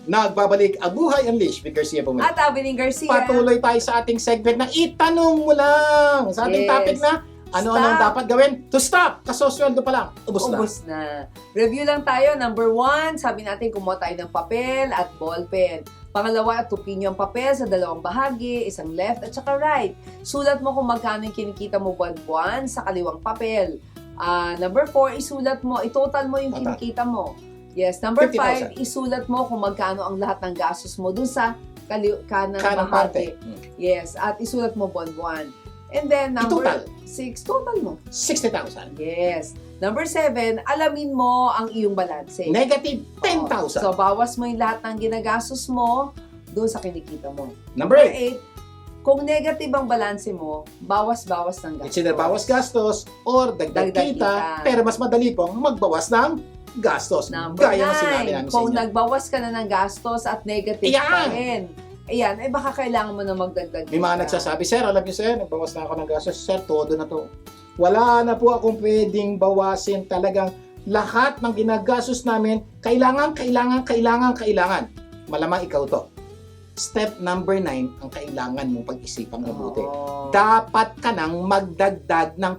Nagbabalik ang Buhay Unleashed with Garcia Pumelo. At Abiling Garcia. Patuloy tayo sa ating segment na itanong mo lang. Sa ating Yes. topic na ano-ano dapat gawin to stop. Kasosweldo pa lang. Ubus na. Ubus na. Review lang tayo. Number 1, sabi natin kumuha tayo ng papel at ballpen. Pangalawa, tupin niyo ang papel sa dalawang bahagi, isang left at saka right. Sulat mo kung magkano yung kinikita mo buwan-buwan sa kaliwang papel. Number 4, isulat mo, itotal mo yung Total. kinikita mo. Yes. Number 5, 50,000. isulat mo kung magkano ang lahat ng gastos mo dun sa kanang Kanang bahagi. parte. Yes. At isulat mo buwan-buwan. And then, number Itotal. 6, total mo. 60,000. Yes. Number 7, alamin mo ang iyong balanse. Negative Oo. 10,000. So, bawas mo yung lahat ng ginagastos mo doon sa kinikita mo. Number 8. 8, kung negative ang balanse mo, bawas-bawas ng gastos. It's either bawas gastos or dagdag Dagdag kita, kita. pero mas madali pong magbawas ng gastos. Number Gaya ng sinabi 9, namin sa kung inyo. nagbawas ka na ng gastos at negative Ayan. pa rin, ayan, ay baka kailangan mo na magdagdag May mga kita. nagsasabi, Sir, alam niyo sir, nagbawas na ako ng gastos. Sir, todo na to. Wala na po akong pwedeng bawasin. Talagang lahat ng ginagastos namin, kailangan. Malamang ikaw to. Step number 9, ang kailangan mo pag-isipang mabuti. Oo. Dapat ka nang magdagdag ng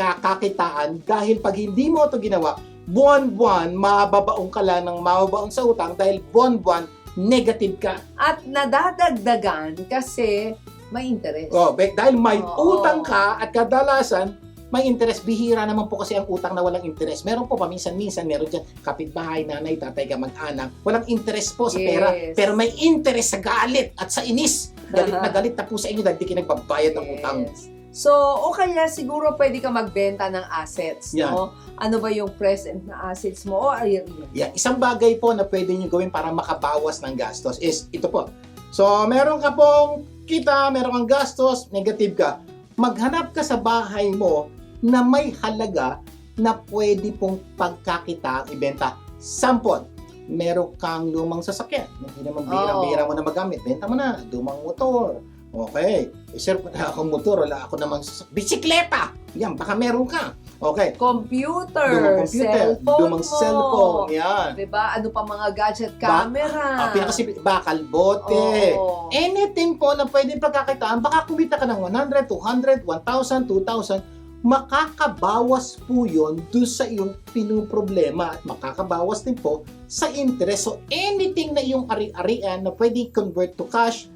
pinagkakakitaan dahil pag hindi mo ito ginawa, buwan-buwan, mababaong ka lang ng mababaong sa utang dahil buwan-buwan, negative ka. At nadadagdagan kasi may interest. Dahil may Oo. utang ka at kadalasan, may interest. Bihira naman po kasi ang utang na walang interest. Meron po paminsan-minsan, meron dyan kapitbahay, nanay, tatay, kamag-anak. Walang interest po sa pera. Yes. Pero may interest sa galit at sa inis. Galit na galit na po sa inyo dahil di kayo nagbabayad ng utang. Yes. So, o kaya siguro pwede ka magbenta ng assets, Yan. no? Ano ba yung present na assets mo? O ay, Yeah, isang bagay po na pwede nyo gawin para makabawas ng gastos is ito po. So, meron ka pong kita, meron kang gastos, negative ka. Maghanap ka sa bahay mo na may halaga na pwede pong pagkakita, ibenta. Sample, meron kang lumang sasakyan. Hindi naman bihirang-bihira mo na magamit. Benta mo na, lumang motor. Okay. Sir, wala akong motor, wala ako namang bisikleta. Yan, baka meron ka. Okay. computer, Lumang computer, cellphone lumang mo. cellphone. Yan. Diba? Ano pa mga gadget, camera. Bakal bote. Oo. Anything po na pwede pagkakitaan, baka kumita ka ng 100, 200, 1,000, 2,000, makakabawas po yun doon sa iyong pinuproblema at makakabawas din po sa interest. So anything na iyong ari-arian na pwede convert to cash,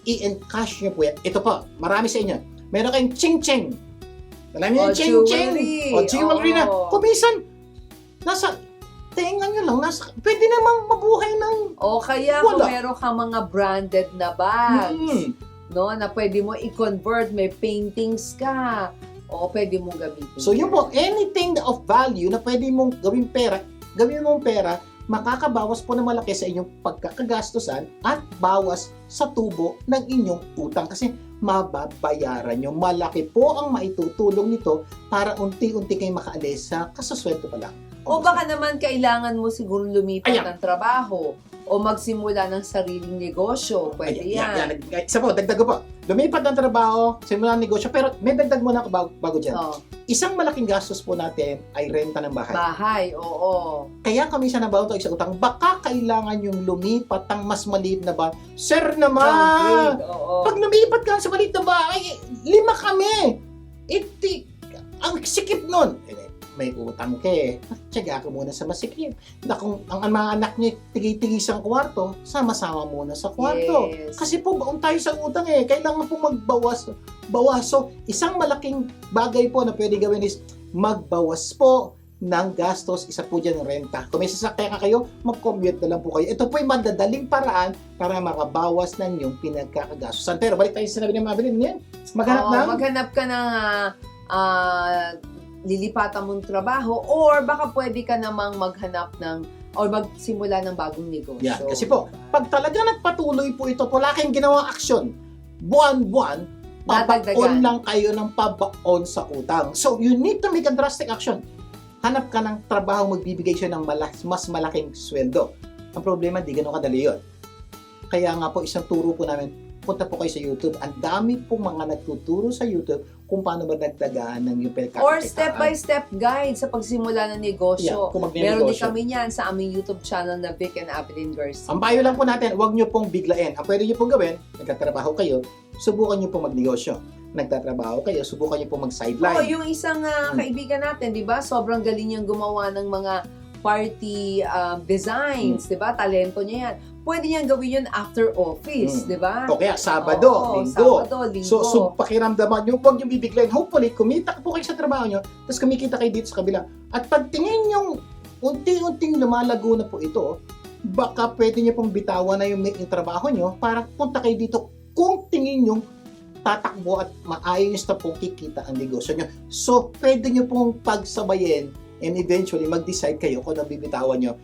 i-encash nyo po yan. Ito po, marami sa inyo. Meron kayong ching-ching. Alam niyo yung ching-ching? Jewelry. O jewelry na. Oo. Kumisan, nasa tenga nyo lang, pwede namang mabuhay ng O kaya kung Wala. meron kang mga branded na bags, Hmm. no, na pwede mo i-convert, may paintings ka, o pwede mong gamitin. So yun po, anything of value na pwede mong gawin mong pera, makakabawas po na malaki sa inyong pagkakagastusan at bawas sa tubo ng inyong utang kasi mababayaran nyo. Malaki po ang maitutulong nito para unti-unti kayo makaalis sa kasusweldo pa lang. O baka naman kailangan mo siguro lumipat Ayan. ng trabaho o magsimula ng sariling negosyo. Pwede yan. Isa po, dagdag ko po. Lumipat ng trabaho, simulan ng negosyo, pero may dagdag muna ako bago dyan. Oh, Isang malaking gastos po natin ay renta ng bahay. bahay, oo. Kaya kami sa nabaon to sa utang, baka kailangan yung lumipat ng mas maliit na bahay. Sir naman! Downgrade, oo. Pag lumipat ka sa maliit na bahay, 5 kami. Ang sikip nun. May utang ka eh. Tiyaga ka muna sa masikip. Na kung ang mga anak niyo tigi-tigis ang kwarto, sama-sama muna sa kwarto. Yes. Kasi po, baon tayo sa utang eh. Kailangan po magbawas. So, isang malaking bagay po na pwede gawin is magbawas po ng gastos. Isa po dyan renta. Kung may sasakyan ka kayo, mag-commute na lang po kayo. Ito po yung madadaling paraan para makabawas ng inyong pinagkakagastosan. Pero balik tayo sa sinabi ni Madeline. Yan. Maghanap Oo, ng maghanap ka ng lilipatan mong trabaho or baka pwede ka namang maghanap ng or magsimula ng bagong negosyo. Yan. Kasi po, pag talaga nagpatuloy po ito, wala kayong ginawang aksyon, buwan-buwan, pabaon Dadagdagan. lang kayo ng pabaon sa utang. So, you need to make a drastic action. Hanap ka ng trabaho magbibigay siya ng mas malaking sweldo. Ang problema, di ganun kadali yun. Kaya nga po, isang turo po namin, punta po kayo sa YouTube. Ang dami pong mga nagtuturo sa YouTube kung paano ba dagdagan ng yung pagkakakitaan. Or step-by-step guide sa pagsimula ng negosyo. Kung Meron din magnenegosyo. kami niyan sa aming YouTube channel na Vic and Abilene Garcia. Ang payo lang po natin, huwag nyo pong biglain. Ang pwede nyo pong gawin, nagtatrabaho kayo, subukan nyo pong magnegosyo. Nagtatrabaho kayo, subukan nyo pong mag-sideline. Yung isang kaibigan natin, di ba? Sobrang galing niyang gumawa ng mga party designs, di ba? Talento niya yan. Pwede niyang gawin yun after office, di ba? O kaya Sabado, Oo, Linggo. Sabado, Linggo. So pakiramdaman nyo, huwag nyo bibiglain. Hopefully, kumita po kayo sa trabaho nyo, tapos kumikita kayo dito sa kabila. At pagtingin nyo, unti-unting lumalago na po ito, baka pwede nyo pong bitawan na yung trabaho nyo para punta kayo dito kung tingin nyo tatakbo at maayos na pong kikita ang negosyo nyo. So, pwede nyo pong pagsabayin and eventually mag-decide kayo kung nabibitawan nyo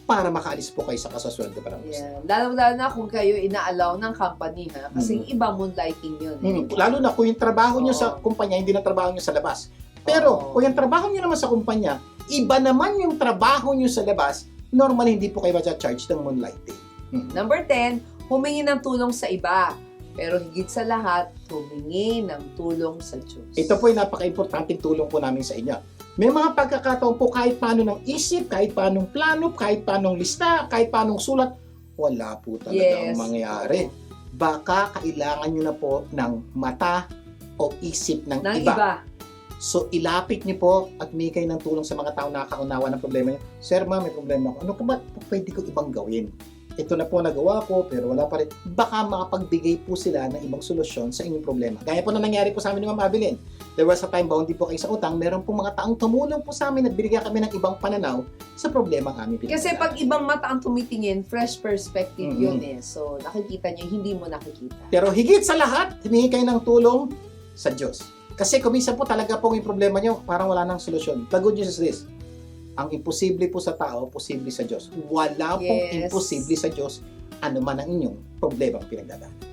para makaalis po kayo sa kasasweldo para gusto. Yeah. Lalo na kung kayo ina-allow ng company, ha? Kasi yung iba moonlighting yun. Lalo na kung yung trabaho nyo Oo. sa kumpanya, hindi na trabaho nyo sa labas. Pero Oo. kung yung trabaho nyo naman sa kumpanya, iba naman yung trabaho nyo sa labas, normally hindi po kayo ma-charge ng moonlighting. Number 10, humingi ng tulong sa iba. Pero higit sa lahat, humingi ng tulong sa Diyos. Ito po yung napaka-importanting tulong po namin sa inyo. May mga pagkakataon po kahit paano ng isip, kahit paano plano, kahit paano lista, kahit paano sulat, wala po talagang mangyayari. Baka kailangan nyo na po ng mata o isip ng iba. So, ilapit niyo po at may kayo ng tulong sa mga tao na nakakaunawa ng problema niyo. Sir, ma'am, may problema ako. Ano po ba pwede ko ibang gawin? Ito na po nagawa ko, pero wala pa rin. Baka makapagbigay po sila ng ibang solusyon sa inyong problema. Gaya po na nangyari po sa amin ni Ma'am Abilene. There was a time bound din po kayo sa utang, meron po mga taong tumulong po sa amin at binigyan kami ng ibang pananaw sa problema ang aming pinagdaanan. Kasi pag ibang mata ang tumitingin, fresh perspective yun eh. So, nakikita niyo, hindi mo nakikita. Pero higit sa lahat, humingi kayo ng tulong sa Diyos. Kasi kuminsan po talaga pong yung problema nyo, parang wala nang solusyon. The good news is this, ang imposible po sa tao, posible sa Diyos. Wala pong imposible sa Diyos, ano man ang inyong problema pinagdadaanan.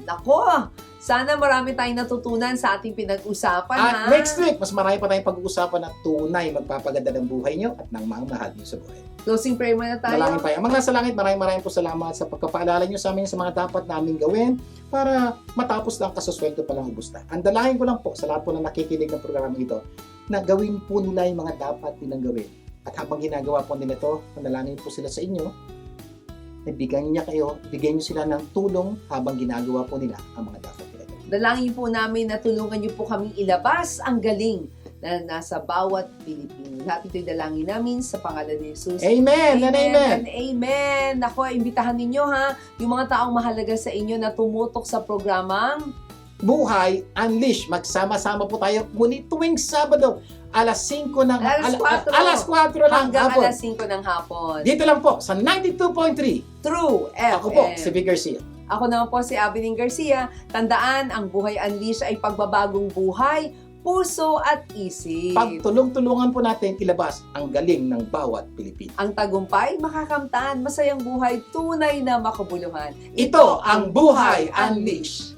Nako! Sana marami tayong natutunan sa ating pinag-usapan, At next week, mas marami pa tayong pag-uusapan na tunay magpapaganda ng buhay nyo at ng mga mahal nyo sa buhay. Closing prayer muna tayo. Dalangin tayo. Ang mga nasa langit, maraming po salamat sa pagpapaalala nyo sa amin sa mga dapat namin gawin para matapos lang kasasweldo pa lang ubus na. Ang dalangin ko lang po sa lahat po na nakikinig ng programa ito, na gawin po nila yung mga dapat nilang gawin. At habang ginagawa po nila ito, panalangin po sila sa inyo, bigyan niyo sila ng tulong habang ginagawa po nila ang mga dapat nila gawin. Dalangin po namin na tulungan niyo po kaming ilabas ang galing na nasa bawat Pilipino. Lahat ito'y dalangin namin sa pangalan ni Jesus. Amen and amen. And amen. Naku, imbitahan ninyo ha, yung mga taong mahalaga sa inyo na tumutok sa programang Buhay Unleash. Magsama-sama po tayo ngunit tuwing Sabado, alas 5 ng Alas 4 lang hanggang hapon. alas 5 ng hapon. Dito lang po sa 92.3. True FM. Ako po, si Vic Garcia. Ako naman po si Abilene Garcia. Tandaan, ang Buhay Unleash ay pagbabagong buhay, puso at isip. Pagtulong-tulungan po natin ilabas ang galing ng bawat Pilipino. Ang tagumpay, makakamtan, masayang buhay, tunay na makabuluhan. Ito ang Buhay Unleash.